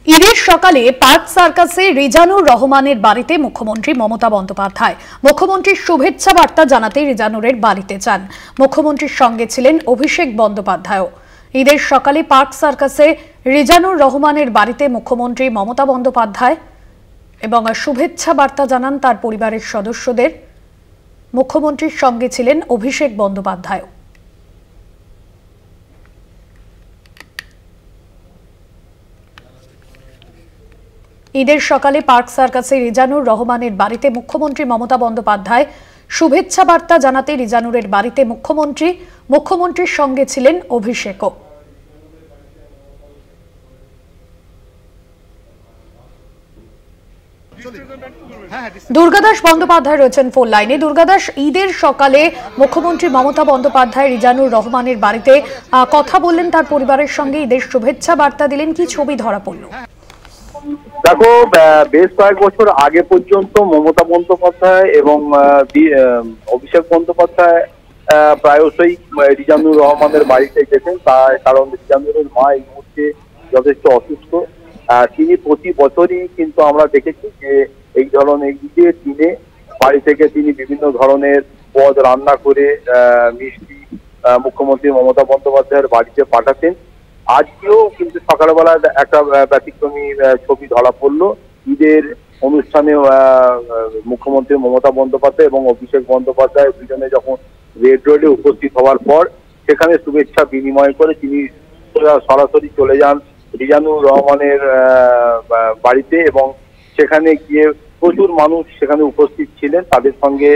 ঈদের সকালে পার্ক সার্কাসে রিজানুর রহমানের বাড়িতে মুখ্যমন্ত্রী মমতা বন্দ্যোপাধ্যায় মুখ্যমন্ত্রীর শুভেচ্ছা বার্তা জানাতে রিজানুরের বাড়িতে যান। মুখ্যমন্ত্রীর সঙ্গে ছিলেন অভিষেক বন্দ্যোপাধ্যায়ও। ঈদের সকালে পার্ক সার্কাসে রিজানুর রহমানের বাড়িতে মুখ্যমন্ত্রী মমতা বন্দ্যোপাধ্যায় এবং শুভেচ্ছা বার্তা জানান তার পরিবারের সদস্যদের। মুখ্যমন্ত্রীর সঙ্গে ছিলেন অভিষেক বন্দ্যোপাধ্যায়। ঈদের সকালে পার্ক সার্কাসে রিজানুর রহমানের বাড়িতে মুখ্যমন্ত্রী মমতা বন্দ্যোপাধ্যায় শুভেচ্ছা বার্তা জানাতে রিজানুরের বাড়িতে মুখ্যমন্ত্রীর সঙ্গে ছিলেন অভিষেকও। দুর্গাদাস বন্দ্যোপাধ্যায় রয়েছেন ফোন লাইনে। দুর্গাদাস, ঈদের সকালে মুখ্যমন্ত্রী মমতা বন্দ্যোপাধ্যায় রিজানুর রহমানের বাড়িতে কথা বললেন, তার পরিবারের সঙ্গে ঈদের শুভেচ্ছা বার্তা দিলেন, কি ছবি ধরা পড়ল? দেখো, বেশ কয়েক বছর আগে পর্যন্ত মমতা বন্দ্যোপাধ্যায় এবং অভিষেক বন্দ্যোপাধ্যায় প্রায়শই রিজানুর রহমানের বাড়িতে যেতেন, তার কারণ রিজানুরের মা এই মুহূর্তে যথেষ্ট অসুস্থ। তিনি প্রতি বছরই কিন্তু আমরা দেখেছি যে এই ধরনের ঈদের দিনে বাড়ি থেকে তিনি বিভিন্ন ধরনের পদ রান্না করে মিষ্টি মুখ্যমন্ত্রী মমতা বন্দ্যোপাধ্যায়ের বাড়িতে পাঠাতেন। আজকেও কিন্তু সকালবেলা একটা ব্যতিক্রমী ছবি ধরা পড়লো। ঈদের অনুষ্ঠানে মুখ্যমন্ত্রী মমতা বন্দ্যোপাধ্যায় এবং অভিষেক বন্দ্যোপাধ্যায় দুজনে যখন রেড রোডে উপস্থিত হওয়ার পর সেখানে শুভেচ্ছা বিনিময় করে তিনি সরাসরি চলে যান রিজানুর রহমানের বাড়িতে এবং সেখানে গিয়ে প্রচুর মানুষ সেখানে উপস্থিত ছিলেন, তাদের সঙ্গে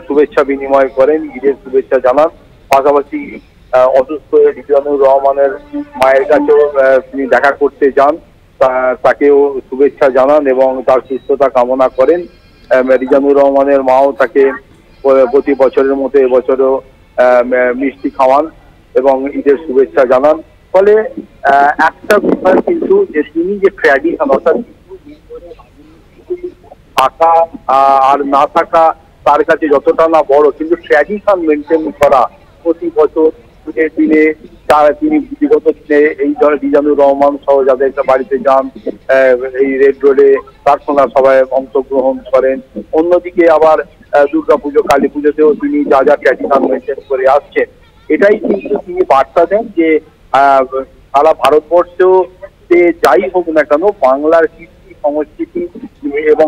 শুভেচ্ছা বিনিময় করেন, ঈদের শুভেচ্ছা জানান। পাশাপাশি অসুস্থ রিজানুর রহমানের মায়ের কাছেও তিনি দেখা করতে যান, তাকেও শুভেচ্ছা জানান এবং তার সুস্থতা কামনা করেন। রিজানুর রহমানের মাও তাকে প্রতি বছরের মতো এবছরও মিষ্টি খাওয়ান এবং ঈদের শুভেচ্ছা জানান। ফলে একটা বিষয় কিন্তু যে তিনি যে ট্র্যাডিশন, অর্থাৎ থাকা আর না থাকা তার কাছে যতটা না বড়, কিন্তু ট্র্যাডিশন মেনটেন করা প্রতি বছর ঈদের দিনে তিনি বিগত দিনে এই ধরনের রিজানুর রহমান সহ যাদের বাড়িতে যান, এই রেড রোডে প্রার্থনা সভায় অংশগ্রহণ করেন। অন্যদিকে আবার দুর্গাপুজো, কালী পুজোতেও তিনি যা যা ট্র্যাডিশন মেনটেন করে আসছেন, এটাই কিন্তু তিনি বার্তা দেন যে সারা ভারতবর্ষেও যাই হোক না কেন বাংলার কীর্তি সংস্কৃতি এবং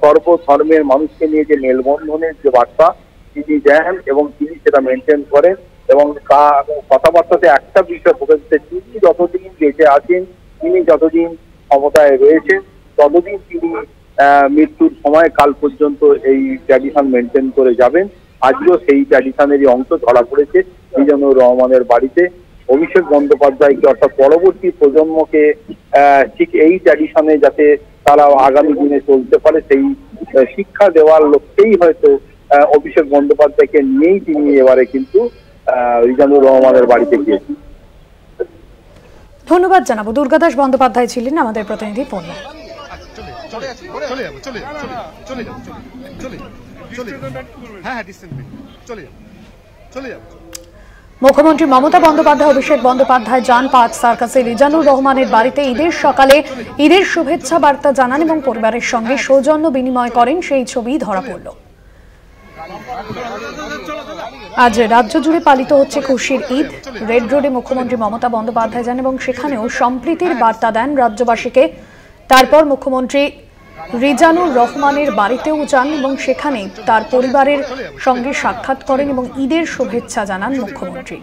সর্বধর্মের মানুষকে নিয়ে যে মেলবন্ধনের যে বার্তা তিনি দেন এবং তিনি সেটা মেনটেন করেন। এবং কথাবার্তাতে একটা বিষয় বোঝাচ্ছে, তিনি যতদিন বেঁচে আছেন, তিনি যতদিন ক্ষমতায় রয়েছেন, ততদিন তিনি মৃত্যুর সময় কাল পর্যন্ত এই ট্র্যাডিশন মেনটেন করে যাবেন। আজকেও সেই ট্র্যাডিশনেরই অংশ ধরা পড়েছে রিজানুর রহমানের বাড়িতে। অভিষেক বন্দ্যোপাধ্যায়কে অর্থাৎ পরবর্তী প্রজন্মকে ঠিক এই ট্র্যাডিশনে যাতে তারা আগামী দিনে চলতে পারে সেই শিক্ষা দেওয়ার লক্ষ্যেই হয়তো অভিষেক বন্দ্যোপাধ্যায়কে নিয়েই তিনি এবারে কিন্তু রিজানুর রহমানের বাড়িতে গিয়েছেন। ধন্যবাদ জানাবো। দুর্গাদাস বন্দ্যোপাধ্যায় ছিলেন আমাদের প্রতিনিধি ফোনে। মুখ্যমন্ত্রী মমতা বন্দ্যোপাধ্যায় অভিষেক বন্দ্যোপাধ্যায় যান পার্ক সার্কাসে রিজানুর রহমানের বাড়িতে ঈদের সকালে ঈদের শুভেচ্ছা বার্তা জানান এবং পরিবারের সঙ্গে সৌজন্য বিনিময় করেন, সেই ছবি ধরা পড়ল। আজ রাজ্য জুড়ে পালিত হচ্ছে খুশির ঈদ। রেড রোডে মুখ্যমন্ত্রী মমতা বন্দ্যোপাধ্যায় যান এবং সেখানেও সম্প্রীতির বার্তা দেন রাজ্যবাসীকে। তারপর মুখ্যমন্ত্রী রিজানুর রহমানের বাড়িতেও যান এবং সেখানে তার পরিবারের সঙ্গে সাক্ষাৎ করেন এবং ঈদের শুভেচ্ছা জানান মুখ্যমন্ত্রী।